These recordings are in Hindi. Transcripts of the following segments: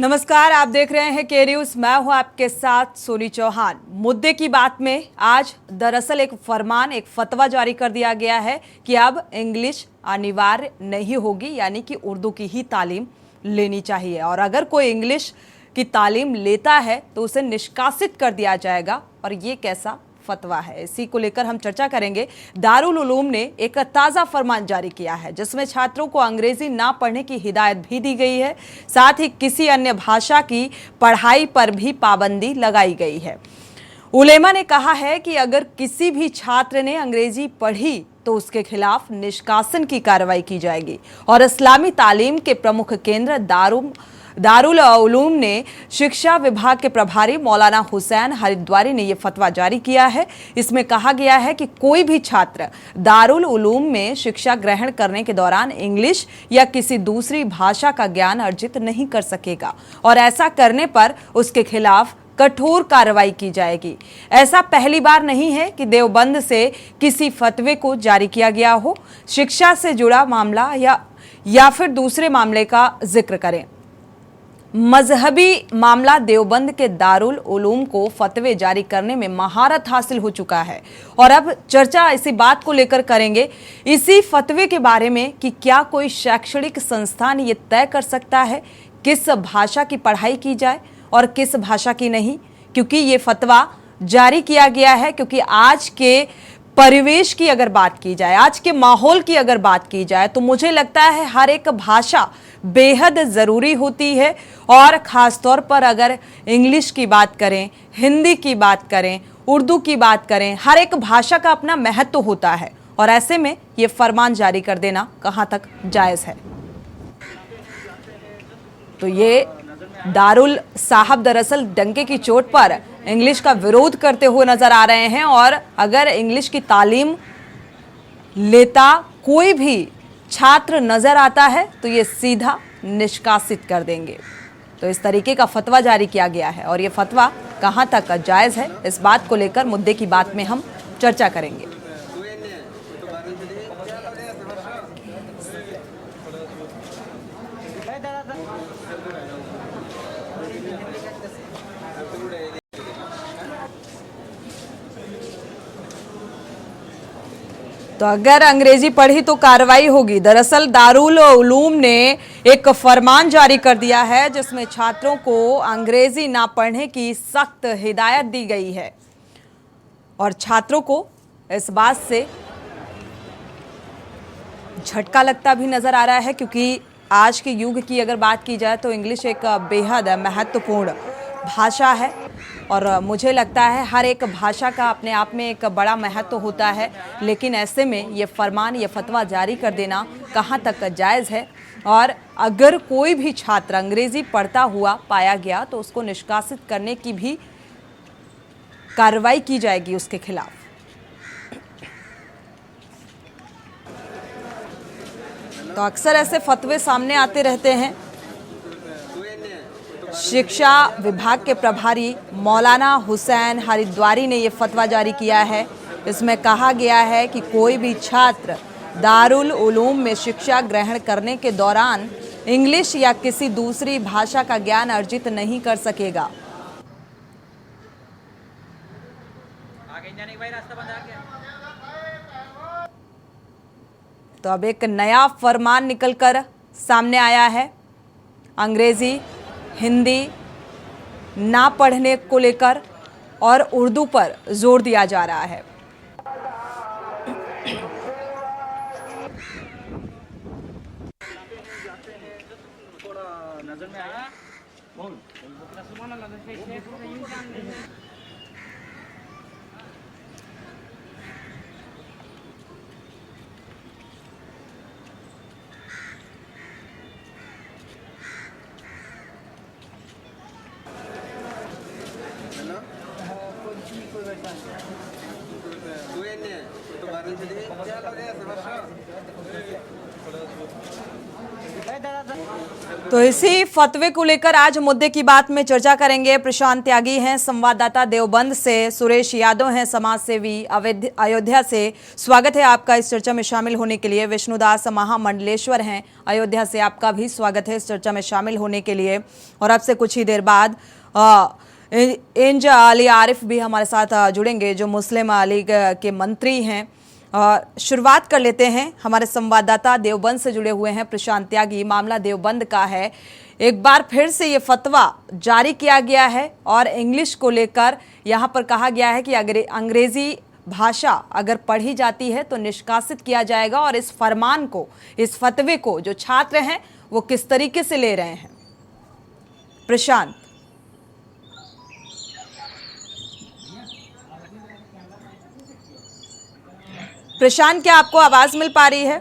नमस्कार, आप देख रहे हैं के न्यूज। मैं हूं आपके साथ सोनी चौहान। मुद्दे की बात में आज दरअसल एक फरमान, एक फतवा जारी कर दिया गया है कि अब इंग्लिश अनिवार्य नहीं होगी, यानी कि उर्दू की ही तालीम लेनी चाहिए और अगर कोई इंग्लिश की तालीम लेता है तो उसे निष्कासित कर दिया जाएगा। और ये कैसा फतवा है, इसी को लेकर हम चर्चा करेंगे। दारुल उलूम ने एक ताज़ा फरमान जारी किया है जिसमें छात्रों को अंग्रेजी ना पढ़ने की हिदायत भी दी गई है, साथ ही किसी अन्य भाषा की पढ़ाई पर भी पाबंदी लगाई गई है। उलेमा ने कहा है कि अगर किसी भी छात्र ने अंग्रेजी पढ़ी तो उसके खिलाफ निष्कासन की कार्रवाई की जाएगी। और इस्लामी तालीम के प्रमुख केंद्र दारुल उलूम ने शिक्षा विभाग के प्रभारी मौलाना हुसैन हरिद्वारी ने यह फतवा जारी किया है। इसमें कहा गया है कि कोई भी छात्र दारुल उलूम में शिक्षा ग्रहण करने के दौरान इंग्लिश या किसी दूसरी भाषा का ज्ञान अर्जित नहीं कर सकेगा और ऐसा करने पर उसके खिलाफ कठोर कार्रवाई की जाएगी। ऐसा पहली बार नहीं है कि देवबंद से किसी फतवे को जारी किया गया हो। शिक्षा से जुड़ा मामला या फिर दूसरे मामले का जिक्र करें। मजहबी मामला देवबंद के दारुल उलूम को फतवे जारी करने में महारत हासिल हो चुका है और अब चर्चा इसी बात को लेकर करेंगे, इसी फतवे के बारे में कि क्या कोई शैक्षणिक संस्थान ये तय कर सकता है किस भाषा की पढ़ाई की जाए और किस भाषा की नहीं। क्योंकि ये फतवा जारी किया गया है क्योंकि आज के परिवेश की अगर बात की जाए, आज के माहौल की अगर बात की जाए तो मुझे लगता है हर एक भाषा बेहद ज़रूरी होती है और ख़ास तौर पर अगर इंग्लिश की बात करें, हिंदी की बात करें, उर्दू की बात करें, हर एक भाषा का अपना महत्व होता है और ऐसे में ये फरमान जारी कर देना कहाँ तक जायज़ है। तो ये दारुल साहब दरअसल डंके की चोट पर इंग्लिश का विरोध करते हुए नजर आ रहे हैं और अगर इंग्लिश की तालीम लेता कोई भी छात्र नजर आता है तो ये सीधा निष्कासित कर देंगे। तो इस तरीके का फतवा जारी किया गया है और ये फतवा कहां तक जायज़ है, इस बात को लेकर मुद्दे की बात में हम चर्चा करेंगे। तो अगर अंग्रेजी पढ़ी तो कार्रवाई होगी। दरअसल दारुल उलूम ने एक फरमान जारी कर दिया है जिसमें छात्रों को अंग्रेजी ना पढ़ने की सख्त हिदायत दी गई है और छात्रों को इस बात से झटका लगता भी नजर आ रहा है क्योंकि आज के युग की अगर बात की जाए तो इंग्लिश एक बेहद महत्वपूर्ण भाषा है और मुझे लगता है हर एक भाषा का अपने आप में एक बड़ा महत्व होता है। लेकिन ऐसे में ये फरमान, ये फतवा जारी कर देना कहाँ तक जायज़ है और अगर कोई भी छात्र अंग्रेजी पढ़ता हुआ पाया गया तो उसको निष्कासित करने की भी कार्रवाई की जाएगी उसके खिलाफ। तो अक्सर ऐसे फतवे सामने आते रहते हैं। शिक्षा विभाग के प्रभारी मौलाना हुसैन हरिद्वारी ने यह फतवा जारी किया है। इसमें कहा गया है कि कोई भी छात्र दारुल उलूम में शिक्षा ग्रहण करने के दौरान इंग्लिश या किसी दूसरी भाषा का ज्ञान अर्जित नहीं कर सकेगा। तो अब एक नया फरमान निकलकर सामने आया है। अंग्रेजी, हिंदी ना पढ़ने को लेकर और उर्दू पर जोर दिया जा रहा है। तो इसी फतवे को लेकर आज मुद्दे की बात में चर्चा करेंगे। प्रशांत त्यागी हैं संवाददाता देवबंद से, सुरेश यादव हैं समाज सेवी अयोध्या से। स्वागत है आपका इस चर्चा में शामिल होने के लिए। विष्णुदास महामंडलेश्वर हैं अयोध्या से, आपका भी स्वागत है इस चर्चा में शामिल होने के लिए। और अब से कुछ ही देर बाद इंज अली आरिफ भी हमारे साथ जुड़ेंगे जो मुस्लिम लीग के मंत्री हैं। शुरुआत कर लेते हैं, हमारे संवाददाता देवबंद से जुड़े हुए हैं प्रशांत त्यागी। मामला देवबंद का है, एक बार फिर से ये फतवा जारी किया गया है और इंग्लिश को लेकर यहाँ पर कहा गया है कि अंग्रेजी भाषा अगर पढ़ी जाती है तो निष्कासित किया जाएगा। और इस फरमान को, इस फतवे को जो छात्र हैं वो किस तरीके से ले रहे हैं प्रशांत? प्रशांत, क्या आपको आवाज मिल पा रही है?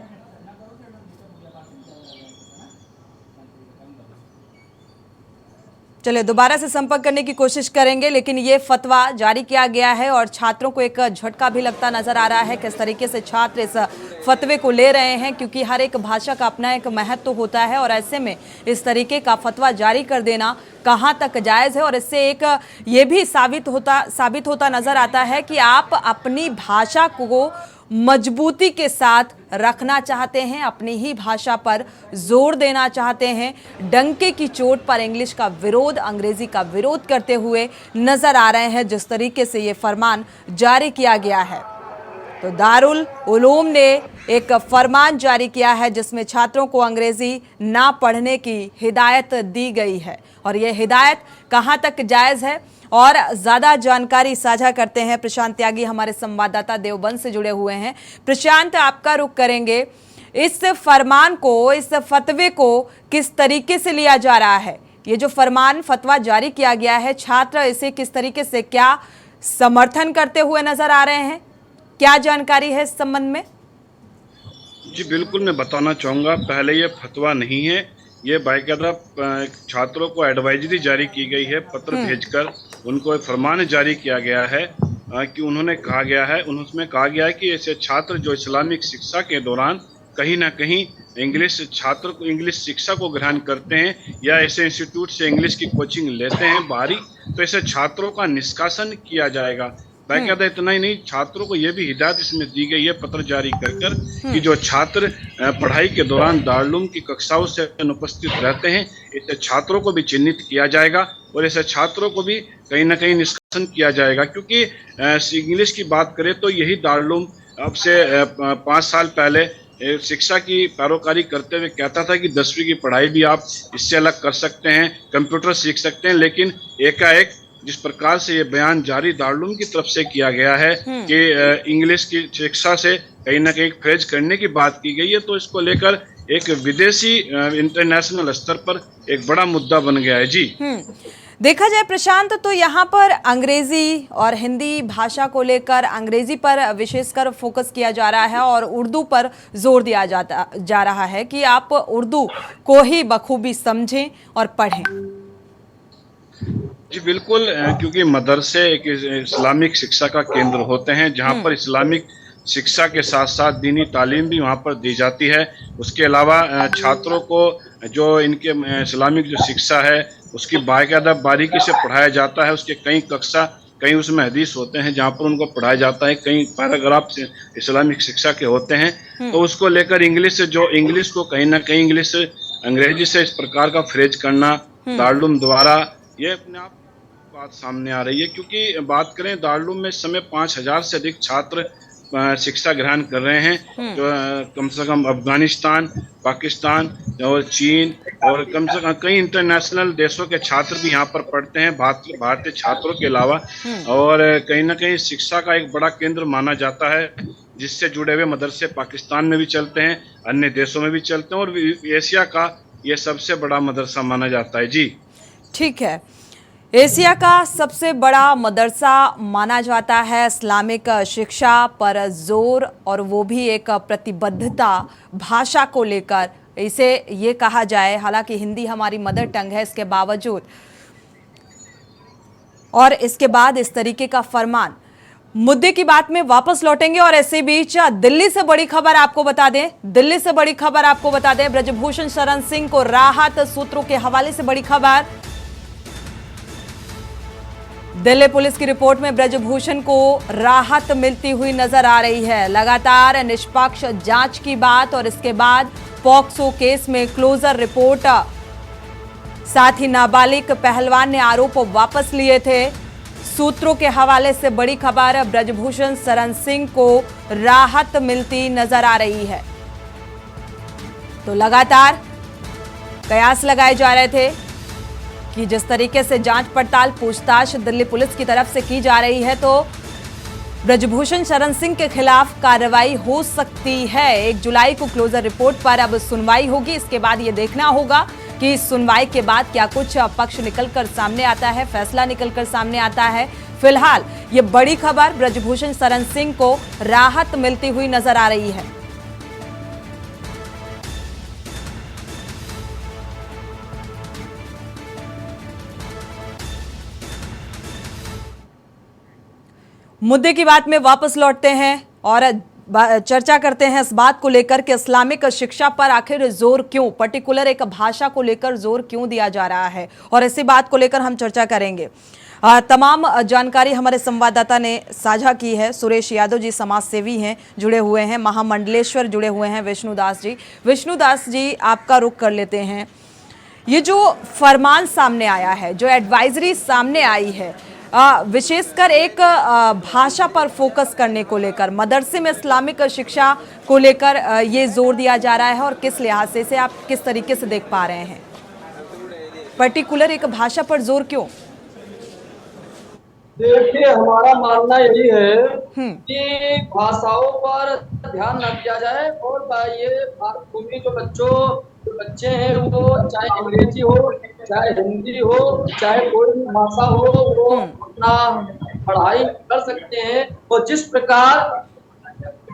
चलिए दोबारा से संपर्क करने की कोशिश करेंगे, लेकिन ये फतवा जारी किया गया है और छात्रों को एक झटका भी लगता नजर आ रहा है किस तरीके से छात्र इस फतवे को ले रहे हैं, क्योंकि हर एक भाषा का अपना एक महत्व होता है और ऐसे में इस तरीके का फतवा जारी कर देना कहां तक जायज है। और इससे एक ये भी साबित होता नजर आता है कि आप अपनी भाषा को मजबूती के साथ रखना चाहते हैं, अपनी ही भाषा पर जोर देना चाहते हैं, डंके की चोट पर इंग्लिश का विरोध, अंग्रेजी का विरोध करते हुए नजर आ रहे हैं जिस तरीके से ये फरमान जारी किया गया है। तो दारुल उलूम ने एक फरमान जारी किया है जिसमें छात्रों को अंग्रेजी ना पढ़ने की हिदायत दी गई है और ये हिदायत कहां तक जायज है और ज्यादा जानकारी साझा करते हैं प्रशांत त्यागी, हमारे संवाददाता देवबंद से जुड़े हुए हैं। प्रशांत, आपका रुख करेंगे, इस फरमान को, इस फतवे को किस तरीके से लिया जा रहा है? ये जो फरमान फतवा जारी किया गया है, छात्र इसे किस तरीके से, क्या समर्थन करते हुए नजर आ रहे हैं? क्या जानकारी है इस संबंध में? जी बिल्कुल, मैं बताना चाहूँगा, पहले ये फतवा नहीं है, ये बाकायदा छात्रों को एडवाइजरी जारी की गई है, पत्र भेजकर उनको एक फरमान जारी किया गया है कि उन्होंने कहा गया है, उसमें कहा गया है कि ऐसे छात्र जो इस्लामिक शिक्षा के दौरान कहीं ना कहीं छात्र को इंग्लिश शिक्षा को ग्रहण करते हैं या ऐसे इंस्टीट्यूट से इंग्लिश की कोचिंग लेते हैं बाहरी, तो ऐसे छात्रों का निष्कासन किया जाएगा। बाकायदा इतना ही नहीं, छात्रों को यह भी हिदायत इसमें दी गई है पत्र जारी कर कि जो छात्र पढ़ाई के दौरान दारुल की कक्षाओं से अनुपस्थित रहते हैं, ऐसे छात्रों को भी चिन्हित किया जाएगा और ऐसे छात्रों को भी कहीं ना कहीं निष्कासन किया जाएगा। क्योंकि इंग्लिश की बात करें तो यही दारुल अब से 5 साल पहले शिक्षा की पैरोकारी करते हुए कहता था कि 10वीं की पढ़ाई भी आप इससे अलग कर सकते हैं, कंप्यूटर सीख सकते हैं, लेकिन एकाएक जिस प्रकार से ये बयान जारी दारुल की तरफ से किया गया है कि इंग्लिश की शिक्षा से कहीं ना कहीं फ्रेज करने की बात की गई है, तो इसको लेकर एक विदेशी इंटरनेशनल स्तर पर एक बड़ा मुद्दा बन गया है। जी देखा जाए प्रशांत, तो यहाँ पर अंग्रेजी और हिंदी भाषा को लेकर अंग्रेजी पर विशेषकर फोकस किया जा रहा है और उर्दू पर जोर दिया जा रहा है कि आप उर्दू को ही बखूबी समझें और पढ़ें। जी बिल्कुल, क्योंकि मदरसे एक इस्लामिक शिक्षा का केंद्र होते हैं जहाँ पर इस्लामिक शिक्षा के साथ साथ दीनी तालीम भी वहाँ पर दी जाती है। उसके अलावा छात्रों को जो इनके इस्लामिक जो शिक्षा है उसकी बाकायदा बारीकी से पढ़ाया जाता है। उसके कई कक्षा, कई उसमें हदीस होते हैं जहाँ पर उनको पढ़ाया जाता है, कई पैराग्राफ इस्लामिक शिक्षा के होते हैं। तो उसको लेकर इंग्लिश को कहीं ना कहीं अंग्रेजी से इस प्रकार का फ्रेज करना दारुल द्वारा, ये अपने आप बात सामने आ रही है। क्योंकि बात करें दारुल में इस समय 5000 से अधिक छात्र शिक्षा ग्रहण कर रहे हैं, जो कम से कम अफगानिस्तान, पाकिस्तान और चीन और कम से कम कई इंटरनेशनल देशों के छात्र भी यहाँ पर पढ़ते हैं भारतीय छात्रों के अलावा। और कहीं ना कहीं शिक्षा का एक बड़ा केंद्र माना जाता है, जिससे जुड़े हुए मदरसे पाकिस्तान में भी चलते हैं, अन्य देशों में भी चलते हैं और एशिया का ये सबसे बड़ा मदरसा माना जाता है। जी ठीक है, एशिया का सबसे बड़ा मदरसा माना जाता है, इस्लामिक शिक्षा पर जोर और वो भी एक प्रतिबद्धता भाषा को लेकर, इसे ये कहा जाए, हालांकि हिंदी हमारी मदर टंग है इसके बावजूद, और इसके बाद इस तरीके का फरमान मुद्दे की बात में वापस लौटेंगे और ऐसे बीच दिल्ली से बड़ी खबर आपको बता दें, ब्रजभूषण शरण सिंह को राहत, सूत्रों के हवाले से बड़ी खबर। दिल्ली पुलिस की रिपोर्ट में ब्रजभूषण को राहत मिलती हुई नजर आ रही है। लगातार निष्पक्ष जांच की बात और इसके बाद पॉक्सो केस में क्लोजर रिपोर्ट, साथ ही नाबालिग पहलवान ने आरोप वापस लिए थे। सूत्रों के हवाले से बड़ी खबर, ब्रजभूषण शरण सिंह को राहत मिलती नजर आ रही है। तो लगातार कयास लगाए जा रहे थे कि जिस तरीके से जांच पड़ताल पूछताछ दिल्ली पुलिस की तरफ से की जा रही है, तो ब्रजभूषण शरण सिंह के खिलाफ कार्रवाई हो सकती है। 1 जुलाई को क्लोजर रिपोर्ट पर अब सुनवाई होगी। इसके बाद ये देखना होगा कि इस सुनवाई के बाद क्या कुछ पक्ष निकलकर सामने आता है, फैसला निकलकर सामने आता है। फिलहाल ये बड़ी खबर, ब्रजभूषण शरण सिंह को राहत मिलती हुई नजर आ रही है। मुद्दे की बात में वापस लौटते हैं और चर्चा करते हैं इस बात को लेकर कि इस्लामिक शिक्षा पर आखिर जोर क्यों, पर्टिकुलर एक भाषा को लेकर जोर क्यों दिया जा रहा है, और इसी बात को लेकर हम चर्चा करेंगे। तमाम जानकारी हमारे संवाददाता ने साझा की है। सुरेश यादव जी समाज सेवी हैं, जुड़े हुए हैं, महामंडलेश्वर जुड़े हुए हैं विष्णुदास जी। विष्णुदास जी, आपका रुख कर लेते हैं। ये जो फरमान सामने आया है, जो एडवाइजरी सामने आई है, विशेषकर एक भाषा पर फोकस करने को लेकर, मदरसे में इस्लामिक शिक्षा को लेकर ये जोर दिया जा रहा है, और किस लिहाज से इसे आप किस तरीके से देख पा रहे हैं? पर्टिकुलर एक भाषा पर जोर क्यों? देखिए, हमारा मानना यही है कि भाषाओं पर ध्यान न दिया जाए, और ये भारत जो बच्चे हैं, वो चाहे अंग्रेजी हो, चाहे हिंदी हो, चाहे कोई भी भाषा हो, वो अपना पढ़ाई कर सकते हैं। और जिस प्रकार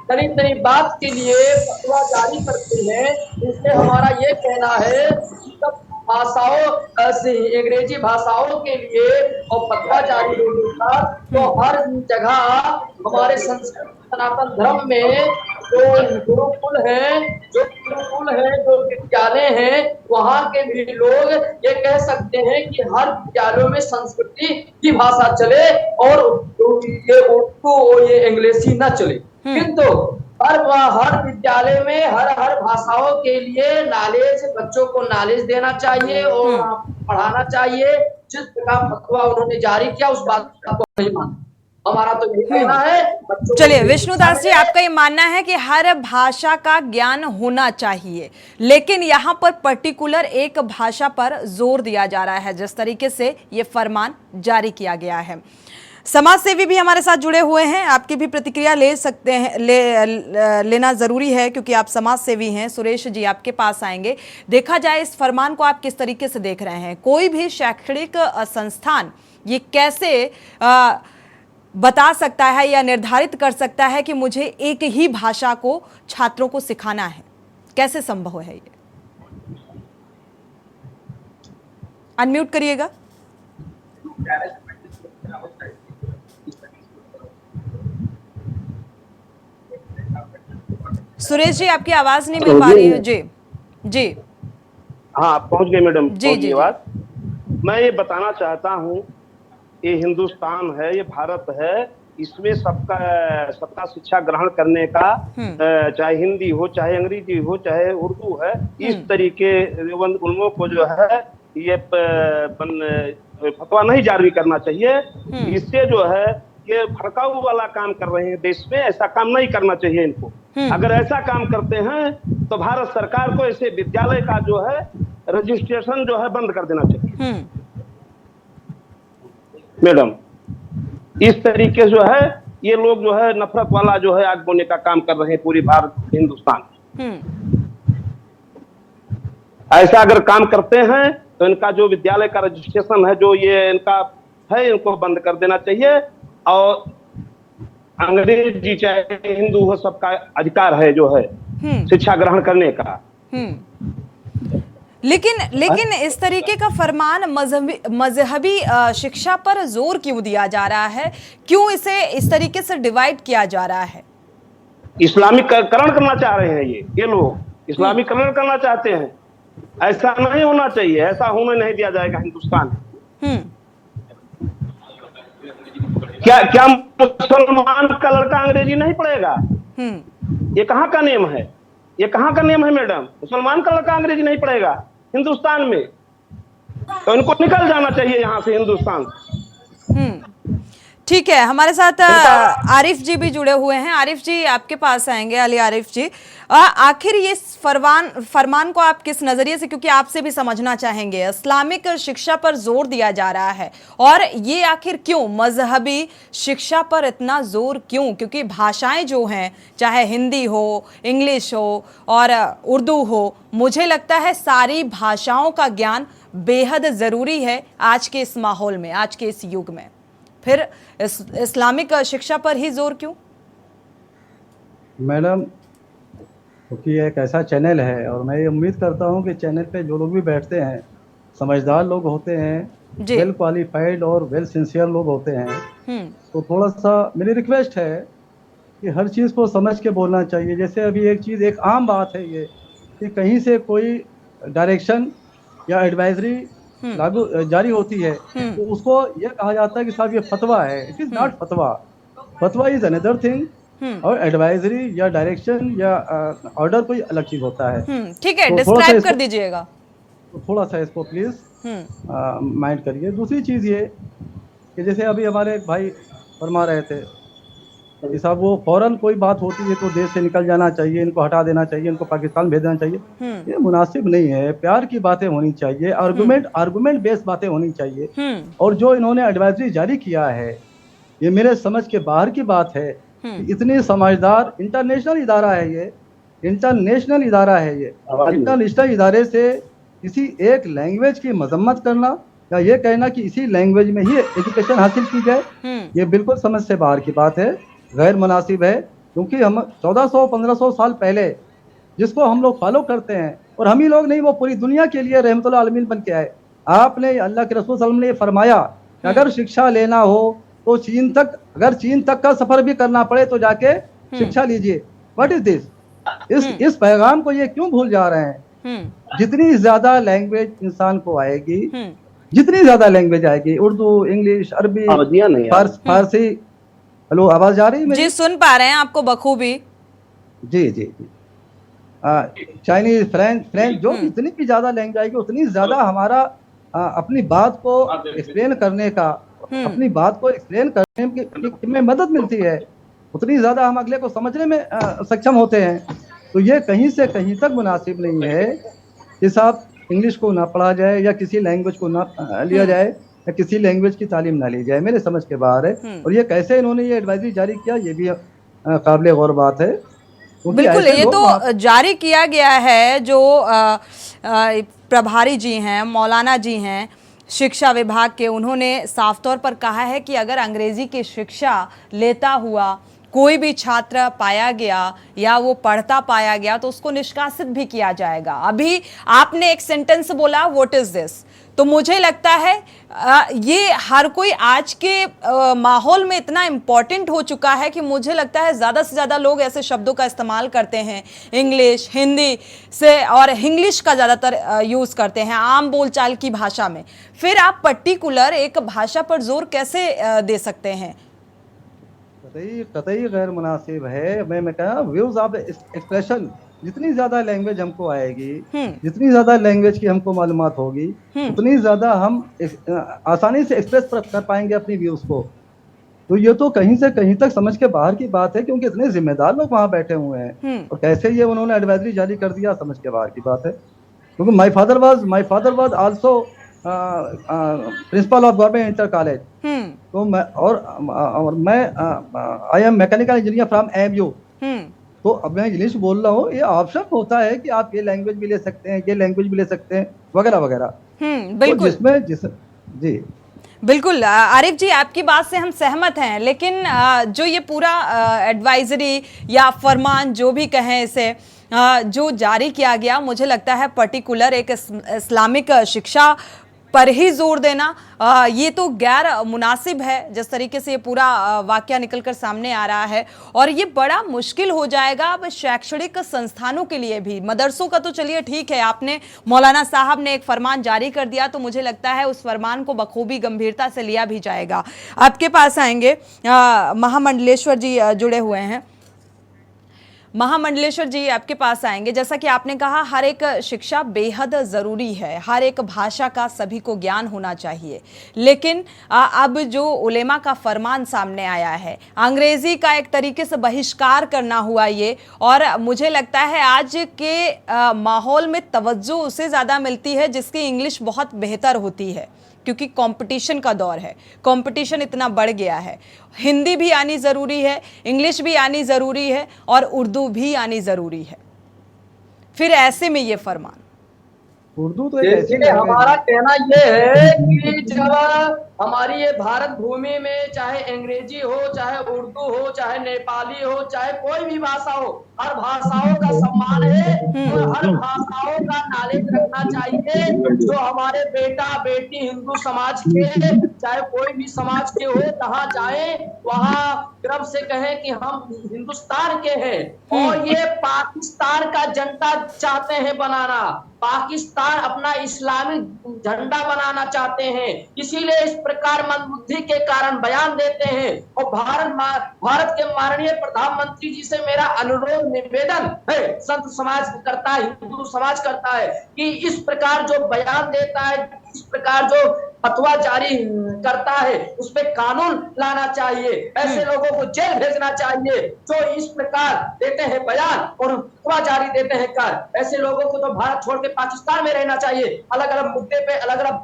तरी बात के लिए फतवा जारी करते हैं, इससे हमारा ये कहना है कि सब भाषाओं से, अंग्रेजी भाषाओं के लिए और फतवा जारी होने का, तो हर जगह हमारे संस्कृत सनातन धर्म में जो गुरुकुल है, जो विद्यालय हैं, वहाँ के भी लोग ये कह सकते हैं कि हर विद्यालयों में संस्कृति की भाषा चले और ये उर्दू, ये इंग्लिशी न चले। किंतु हर विद्यालय में हर भाषाओं के लिए नॉलेज, बच्चों को नॉलेज देना चाहिए और पढ़ाना चाहिए। जिस प्रकार फतवा उन्होंने जारी किया, उस बात को नहीं मानते। हमारा तो यही कहना है। चलिए विष्णुदास जी, आपका ये मानना है कि हर भाषा का ज्ञान होना चाहिए, लेकिन यहाँ पर पर्टिकुलर एक भाषा पर जोर दिया जा रहा है, जिस तरीके से ये फरमान जारी किया गया है। समाज सेवी भी हमारे साथ जुड़े हुए हैं, आपकी भी प्रतिक्रिया ले सकते हैं, लेना जरूरी है क्योंकि आप समाज सेवी हैं। सुरेश जी, आपके पास आएंगे। देखा जाए इस फरमान को आप किस तरीके से देख रहे हैं? कोई भी शैक्षणिक संस्थान ये कैसे बता सकता है या निर्धारित कर सकता है कि मुझे एक ही भाषा को छात्रों को सिखाना है? कैसे संभव है ये? अनम्यूट करिएगा। सुरेश जी, आपकी आवाज नहीं मिल पा रही है। जी जी, हाँ, पहुंच गए मैडम जी जी। मैं ये बताना चाहता हूँ, ये हिंदुस्तान है, ये भारत है, इसमें सबका शिक्षा ग्रहण करने का, चाहे हिंदी हो, चाहे अंग्रेजी हो, चाहे उर्दू है, इस तरीके उन्मों को जो है ये फतवा नहीं जारी करना चाहिए। इससे जो है ये भड़काऊ वाला काम कर रहे हैं देश में, ऐसा काम नहीं करना चाहिए इनको। अगर ऐसा काम करते हैं तो भारत सरकार को ऐसे विद्यालय का जो है रजिस्ट्रेशन जो है बंद कर देना चाहिए मैडम। इस तरीके जो है ये लोग जो है नफरत वाला जो है आग बोने का काम कर रहे हैं पूरी भारत हिंदुस्तान। ऐसा अगर काम करते हैं तो इनका जो विद्यालय का रजिस्ट्रेशन है, जो ये इनका है, इनको बंद कर देना चाहिए। और अंग्रेजी चाहे हिंदू हो, सबका अधिकार है जो है शिक्षा ग्रहण करने का। लेकिन इस तरीके का फरमान मजहबी शिक्षा पर जोर क्यों दिया जा रहा है? क्यों इसे इस तरीके से डिवाइड किया जा रहा है? इस्लामीकरण करना चाह रहे हैं ये लोग इस्लामीकरण करना चाहते हैं। ऐसा नहीं होना चाहिए, ऐसा होने नहीं दिया जाएगा हिंदुस्तान। क्या क्या मुसलमान का लड़का अंग्रेजी नहीं पढ़ेगा? ये कहाँ का नियम है? ये कहाँ का नियम है मैडम? मुसलमान का लड़का अंग्रेजी नहीं पढ़ेगा हिंदुस्तान में, तो इनको निकल जाना चाहिए यहाँ से, हिंदुस्तान। ठीक है, हमारे साथ आरिफ जी भी जुड़े हुए हैं। आरिफ जी, आपके पास आएंगे। अली आरिफ जी, आखिर ये फरमान को आप किस नजरिए से, क्योंकि आपसे भी समझना चाहेंगे, इस्लामिक शिक्षा पर जोर दिया जा रहा है और ये आखिर क्यों, मजहबी शिक्षा पर इतना जोर क्यों? क्योंकि भाषाएं जो हैं, चाहे हिंदी हो, इंग्लिश हो और उर्दू हो, मुझे लगता है सारी भाषाओं का ज्ञान बेहद जरूरी है आज के इस माहौल में, आज के इस युग में। फिर इस्लामिक शिक्षा पर ही जोर क्यों? मैडम, क्योंकि ये एक ऐसा चैनल है और मैं ये उम्मीद करता हूँ कि चैनल पे जो लोग भी बैठते हैं समझदार लोग होते हैं, वेल क्वालिफाइड और वेल सिंसियर लोग होते हैं। तो थोड़ा सा मेरी रिक्वेस्ट है कि हर चीज़ को समझ के बोलना चाहिए। जैसे अभी एक चीज़, एक आम बात है ये कि कहीं से कोई डायरेक्शन या एडवाइजरी लागू जारी होती है तो उसको यह कहा जाता है कि साहब ये फतवा है। इट इज नॉट फतवा। फतवा इज अनदर थिंग और एडवाइजरी या डायरेक्शन या ऑर्डर कोई अलग चीज होता है। ठीक है, डिस्क्राइब कर दीजिएगा। तो थोड़ा सा इसको प्लीज माइंड करिए। दूसरी चीज ये कि जैसे अभी हमारे एक भाई फरमा रहे थे कि साहब वो फौरन कोई बात होती है तो देश से निकल जाना चाहिए, इनको हटा देना चाहिए, इनको पाकिस्तान भेज देना चाहिए। ये मुनासिब नहीं है। प्यार की बातें होनी चाहिए, आर्गुमेंट बेस्ड बातें होनी चाहिए। और जो इन्होंने एडवाइजरी जारी किया है ये मेरे समझ के बाहर की बात है। इतनी समझदार इंटरनेशनल इदारा है ये, इंटरनेशनल इदारा है ये। इंटरनेशनल इदारे से किसी एक लैंग्वेज की मजम्मत करना या ये कहना कि इसी लैंग्वेज में ही एजुकेशन हासिल की जाए, ये बिल्कुल समझ से बाहर की बात है, गैर मुनासिब है। क्योंकि हम 1400-1500 साल पहले जिसको हम लोग फॉलो करते हैं, और हम ही लोग नहीं, वो पूरी दुनिया के लिए रहमतुल आलमीन बन के आए। आपने, अल्लाह के रसूल सल्लल्लाहु अलैहि वसल्लम ने फरमाया कि अगर शिक्षा लेना हो तो चीन तक, अगर चीन तक का सफर भी करना पड़े तो जाके शिक्षा लीजिए। What is this? इस पैगाम को ये क्यों भूल जा रहे हैं? जितनी ज्यादा लैंग्वेज इंसान को आएगी, जितनी ज्यादा लैंग्वेज आएगी, उर्दू, इंग्लिश, अरबी, फारसी। हेलो, आवाज जा रही है? जी, सुन पा रहे हैं आपको बखूबी। जी जी जी। चाइनीज, फ्रेंच, जो इतनी भी ज्यादा लैंग्वेज आएगी उतनी ज्यादा हमारा अपनी बात को एक्सप्लेन करने का, अपनी बात को एक्सप्लेन करने में मदद मिलती है, उतनी ज्यादा हम अगले को समझने में सक्षम होते हैं। तो ये कहीं से कहीं तक मुनासिब नहीं है कि साहब इंग्लिश को ना पढ़ा जाए या किसी लैंग्वेज को ना लिया जाए या किसी लैंग्वेज की तालीम ना ली जाए। मेरे समझ के बाहर है। और ये कैसे इन्होंने ये एडवाइजरी जारी किया, ये भी काबिल गौर बात है। बिल्कुल, ये तो जारी किया गया है। जो प्रभारी जी हैं, मौलाना जी हैं शिक्षा विभाग के, उन्होंने साफ तौर पर कहा है कि अगर अंग्रेजी की शिक्षा लेता हुआ कोई भी छात्र पाया गया या वो पढ़ता पाया गया तो उसको निष्कासित भी किया जाएगा। अभी आपने एक सेंटेंस बोला, व्हाट इज दिस? तो मुझे लगता है ये हर कोई आज के माहौल में इतना इम्पोर्टेंट हो चुका है कि मुझे लगता है ज़्यादा से ज़्यादा लोग ऐसे शब्दों का इस्तेमाल करते हैं इंग्लिश, हिंदी से, और इंग्लिश का ज़्यादातर यूज़ करते हैं आम बोलचाल की भाषा में। फिर आप पर्टिकुलर एक भाषा पर जोर कैसे दे सकते हैं? कतई गैर मुनासिब है। मैं कहा व्यूज ऑफ एक्सप्रेशन, जितनी ज्यादा लैंग्वेज हमको आएगी, जितनी ज्यादा लैंग्वेज की हमको मालूमात होगी, उतनी ज्यादा हम आसानी से एक्सप्रेस कर पाएंगे अपनी व्यूज को। तो ये तो कहीं से कहीं तक समझ के बाहर की बात है, क्योंकि इतने जिम्मेदार लोग वहाँ बैठे हुए हैं और कैसे ये उन्होंने एडवाइजरी जारी कर दिया, समझ के बाहर की बात है। क्योंकि my father was also principle of government inter college. तो मैं I am mechanical engineer from AMU। तो अब मैं इंग्लिश बोल रहा हूँ, ये ऑप्शन होता है कि आप ये लैंग्वेज भी ले सकते हैं, ये लैंग्वेज भी ले सकते हैं, वगैरह वगैरह। बिल्कुल, तो जी बिल्कुल आरिफ जी, आपकी बात से हम सहमत हैं। लेकिन जो ये पूरा एडवाइजरी या फरमान जो भी कहें इसे, जो जारी किया गया, मुझे लगता है पर्टिकुलर एक इस्लामिक शिक्षा पर ही जोर देना ये तो गैर मुनासिब है, जिस तरीके से ये पूरा वाकया निकलकर सामने आ रहा है। और ये बड़ा मुश्किल हो जाएगा अब शैक्षणिक संस्थानों के लिए भी। मदरसों का तो चलिए ठीक है, आपने मौलाना साहब ने एक फरमान जारी कर दिया, तो मुझे लगता है उस फरमान को बखूबी गंभीरता से लिया भी जाएगा। आपके पास आएंगे महामंडलेश्वर जी जुड़े हुए हैं। महामंडलेश्वर जी आपके पास आएंगे। जैसा कि आपने कहा, हर एक शिक्षा बेहद ज़रूरी है, हर एक भाषा का सभी को ज्ञान होना चाहिए, लेकिन अब जो उलेमा का फरमान सामने आया है, अंग्रेज़ी का एक तरीके से बहिष्कार करना हुआ ये, और मुझे लगता है आज के माहौल में तवज्जो उसे ज़्यादा मिलती है जिसकी इंग्लिश बहुत बेहतर होती है, क्योंकि कंपटीशन का दौर है, कंपटीशन इतना बढ़ गया है। हिंदी भी आनी ज़रूरी है, इंग्लिश भी आनी ज़रूरी है, और उर्दू भी आनी ज़रूरी है। फिर ऐसे में ये फरमान, उर्दू तो एक ऐसी देखिए, हमारा कहना ये है कि जब हमारी ये भारत भूमि में चाहे अंग्रेजी हो, चाहे उर्दू हो, चाहे नेपाली हो, चाहे कोई भी भाषा हो, हर भाषाओं का सम्मान है और हर भाषाओं का नॉलेज रखना चाहिए। जो हमारे बेटा बेटी हिंदू समाज के, चाहे कोई भी समाज के हो, जहाँ जाए वहाँ गर्व से कहें कि हम हिंदुस्तान के हैं। और ये पाकिस्तान का झंडा चाहते हैं बनाना, पाकिस्तान अपना इस्लामिक झंडा बनाना चाहते हैं, इसीलिए इस प्रकार मंदबुद्धि के कारण बयान देते हैं। और भारत के माननीय प्रधानमंत्री जी से मेरा अनुरोध निवेदन है, संत समाज करता है, हिंदू समाज करता है, कि इस प्रकार जो बयान देता है, इस प्रकार जो फतवा जारी करता है, उस पे कानून लाना चाहिए। ऐसे लोगों को जेल भेजना चाहिए जो इस प्रकार देते हैं बयान और फतवा जारी देते हैं कर। ऐसे लोगों को तो भारत छोड़ के पाकिस्तान में रहना चाहिए। अलग अलग मुद्दे पे अलग अलग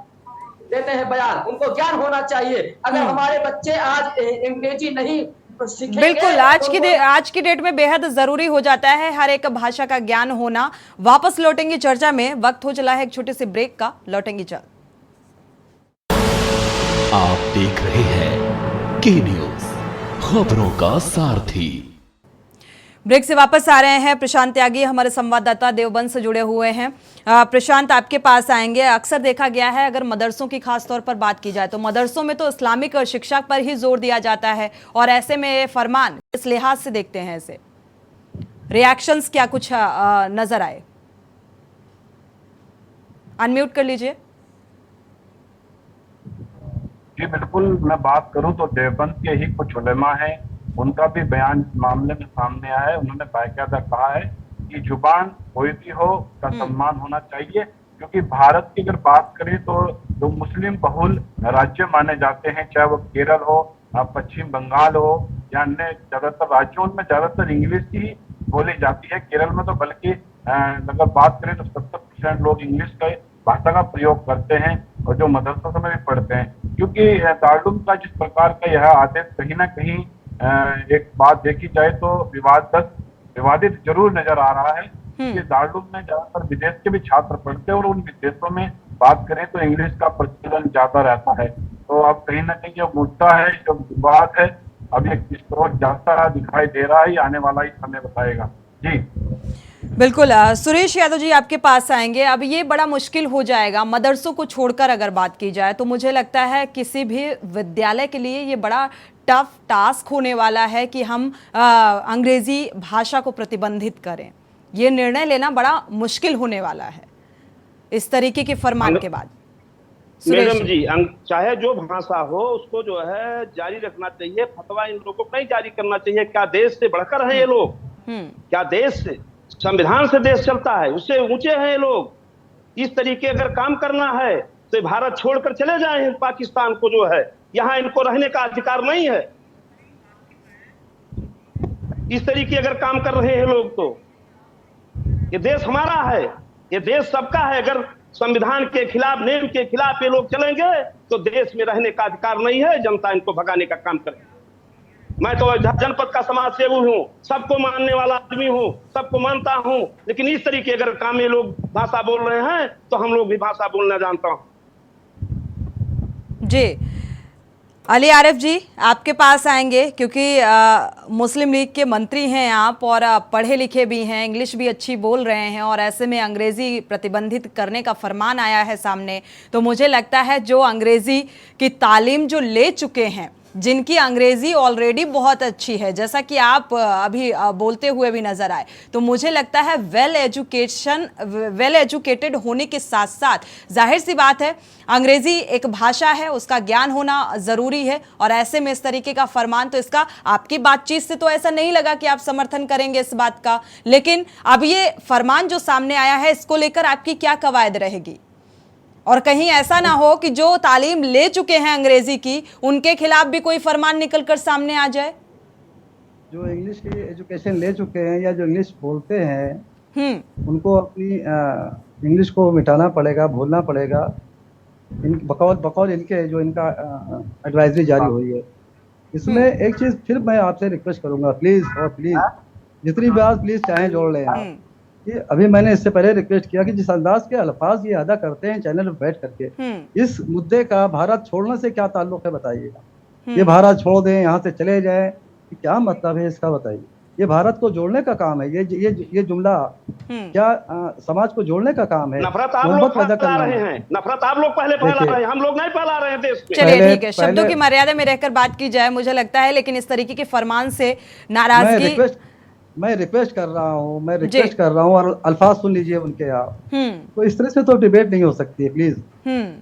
देते हैं बयान, उनको ज्ञान होना चाहिए। अगर हमारे बच्चे आज अंग्रेजी नहीं बिल्कुल, आज की डेट में बेहद जरूरी हो जाता है हर एक भाषा का ज्ञान होना। वापस लौटेंगे चर्चा में, वक्त हो चला है एक छोटे से ब्रेक का, लौटेंगे जल्द। आप देख रहे हैं के न्यूज, खबरों का सारथी। ब्रेक से वापस आ रहे हैं। प्रशांत त्यागी हमारे संवाददाता देवबंद से जुड़े हुए हैं। प्रशांत, आपके पास आएंगे। अक्सर देखा गया है, अगर मदरसों की खास तौर पर बात की जाए तो मदरसों में तो इस्लामिक शिक्षा पर ही जोर दिया जाता है, और ऐसे में फरमान इस लिहाज से देखते हैं, ऐसे रिएक्शंस क्या कुछ नजर आए? अनम्यूट कर लीजिए। जी बिल्कुल, मैं बात करूं तो देवबंद के ही कुछ उलेमा हैं, उनका भी बयान इस मामले में सामने आया है। उन्होंने बाकायदा कहा है कि जुबान कोई भी हो का सम्मान होना चाहिए, क्योंकि भारत की अगर बात करें तो जो मुस्लिम बहुल राज्य माने जाते हैं, चाहे वो केरल हो, पश्चिम बंगाल हो या अन्य ज्यादातर राज्यों में ज्यादातर इंग्लिश ही बोली जाती है। केरल में तो बल्कि अगर बात करें तो 70% लोग इंग्लिश का भाषा का प्रयोग करते हैं, और जो मदरसों में भी पढ़ते हैं, क्योंकि दारुल का जिस प्रकार का यह आदेश कहीं ना कहीं एक बात देखी जाए तो विवादित जरूर नजर आ रहा है कि दारुल में ज्यादातर विदेश के भी छात्र पढ़ते हैं, और उन विदेशों में बात करें तो इंग्लिश का प्रचलन ज्यादा रहता है। तो अब कहीं ना कहीं जो मुद्दा है, जो विवाद है, अब ये किस तरह जाता दिखाई दे रहा है, ये आने वाला ही समय बताएगा। जी बिल्कुल। सुरेश यादव जी आपके पास आएंगे। अब ये बड़ा मुश्किल हो जाएगा मदरसों को छोड़कर अगर बात की जाए तो मुझे लगता है किसी भी विद्यालय के लिए ये बड़ा टफ टास्क होने वाला है कि हम अंग्रेजी भाषा को प्रतिबंधित करें। ये निर्णय लेना बड़ा मुश्किल होने वाला है इस तरीके के फरमान के बाद। मैडम जी, चाहे जो भाषा हो उसको जो है जारी रखना चाहिए। फतवा इन लोगों को नहीं जारी करना चाहिए। क्या देश से बढ़कर हैं ये लोग? क्या देश से, संविधान से देश चलता है, उससे ऊंचे हैं ये लोग। इस तरीके अगर काम करना है तो भारत छोड़कर चले जाएं पाकिस्तान को, जो है यहाँ इनको रहने का अधिकार नहीं है। इस तरीके अगर काम कर रहे हैं लोग तो ये देश हमारा है, ये देश सबका है। अगर संविधान के खिलाफ, नेम के खिलाफ ये लोग चलेंगे तो देश में रहने का अधिकार नहीं है। जनता इनको भगाने का काम करे। मैं तो जनपद का समाज सेवी हूँ, सबको मानने वाला आदमी हूँ, सबको मानता हूँ, लेकिन इस तरीके अगर काम ये लोग भाषा बोल रहे हैं तो हम लोग भी भाषा बोलना जानता हूँ। जी अली आरिफ जी, आपके पास आएंगे क्योंकि मुस्लिम लीग के मंत्री हैं आप और पढ़े लिखे भी हैं, इंग्लिश भी अच्छी बोल रहे हैं और ऐसे में अंग्रेज़ी प्रतिबंधित करने का फरमान आया है सामने। तो मुझे लगता है जो अंग्रेज़ी की तालीम जो ले चुके हैं, जिनकी अंग्रेज़ी ऑलरेडी बहुत अच्छी है, जैसा कि आप अभी बोलते हुए भी नज़र आए, तो मुझे लगता है वेल एजुकेटेड होने के साथ साथ जाहिर सी बात है अंग्रेज़ी एक भाषा है, उसका ज्ञान होना ज़रूरी है। और ऐसे में इस तरीके का फरमान, तो इसका आपकी बातचीत से तो ऐसा नहीं लगा कि आप समर्थन करेंगे इस बात का, लेकिन अब ये फरमान जो सामने आया है इसको लेकर आपकी क्या कवायद रहेगी? और कहीं ऐसा ना हो कि जो तालीम ले चुके हैं अंग्रेजी की, उनके खिलाफ भी कोई फरमान निकलकर सामने आ जाए। जो इंग्लिश की एजुकेशन ले चुके हैं या जो इंग्लिश बोलते हैं, उनको अपनी इंग्लिश को मिटाना पड़ेगा, भूलना पड़ेगा। बकौल इनके जो इनका एडवाइजरी जारी हुई है, इसमें एक चीज़ फिर मैं आपसे रिक्वेस्ट करूंगा, प्लीज़ और प्लीज़ जितनी बार प्लीज़ चाहे जोड़ लें आप। कि अभी मैंने इससे पहले रिक्वेस्ट किया कि जिस अंदाज के अल्फाज ये अदा करते हैं चैनल पर बैठ करके, इस मुद्दे का भारत छोड़ने से क्या ताल्लुक है बताइएगा। ये भारत छोड़ दें, यहाँ से चले जाएं, क्या मतलब है इसका बताइए। ये भारत को जोड़ने का काम है, ये जुमला क्या समाज को जोड़ने का काम है? नफरत आप लोग फैला रहे हैं, नफरत आप लोग पहले फैला रहे हैं, हम लोग नहीं फैला रहे हैं देश में। चलिए ठीक है, शब्दों की मर्यादा में रहकर बात की जाए मुझे लगता है, लेकिन इस तरीके के फरमान से नाराजगी मैं रिक्वेस्ट कर रहा हूँ और अल्फाज सुन लीजिए उनके आप। तो इस तरह से तो डिबेट नहीं हो सकती है, प्लीज।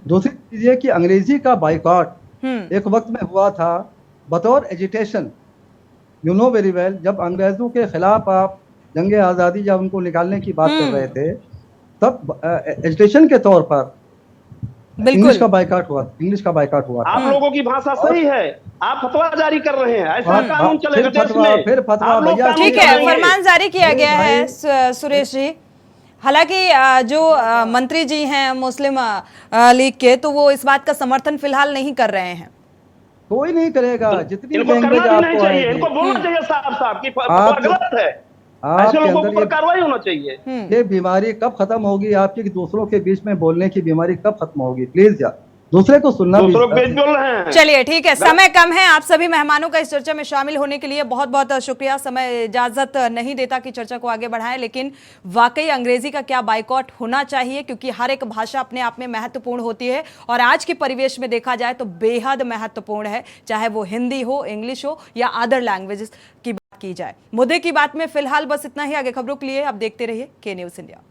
दूसरी चीज ये कि अंग्रेजी का बाइकआउट एक वक्त में हुआ था बतौर agitation, you know very well. जब अंग्रेजों के खिलाफ आप जंग आज़ादी जब उनको निकालने की बात कर रहे थे, तब एजिटेशन के तौर पर इंग्लिश का बाइकआउट हुआ। आप लोगों की भाषा सही है, आप फतवा जारी कर रहे हैं, ऐसा कानून चलेगा देश में। फिर फतवा भैया, ठीक है, फरमान जारी किया गया है सुरेश जी। हालांकि जो मंत्री जी हैं मुस्लिम लीग के, तो वो इस बात का समर्थन फिलहाल नहीं कर रहे हैं। कोई नहीं करेगा, जितनी इनको लैंग्वेज करना भी नहीं आपको चाहिए, आएगी। इनको बोलना चाहिए साफ कि गलत है, ऐसे लोगों के ऊपर कार्रवाई होना चाहिए। ये बीमारी कब खत्म होगी आपकी कि दूसरों के बीच में बोलने की बीमारी कब खत्म होगी? प्लीज यार, दूसरे को सुनना। दूसरों के बीच बोल रहे हैं। चलिए ठीक है, समय कम है। आप सभी मेहमानों का इस चर्चा में शामिल होने के लिए बहुत बहुत शुक्रिया। समय इजाजत नहीं देता कि चर्चा को आगे बढ़ाएं, लेकिन वाकई अंग्रेजी का क्या बाइकआउट होना चाहिए, क्योंकि हर एक भाषा अपने आप में महत्वपूर्ण होती है और आज के परिवेश में देखा जाए तो बेहद महत्वपूर्ण है, चाहे वो हिंदी हो, इंग्लिश हो या अदर लैंग्वेजेस की बात की जाए। मुद्दे की बात में फिलहाल बस इतना ही। आगे खबरों के लिए आप देखते रहिए के न्यूज़ इंडिया।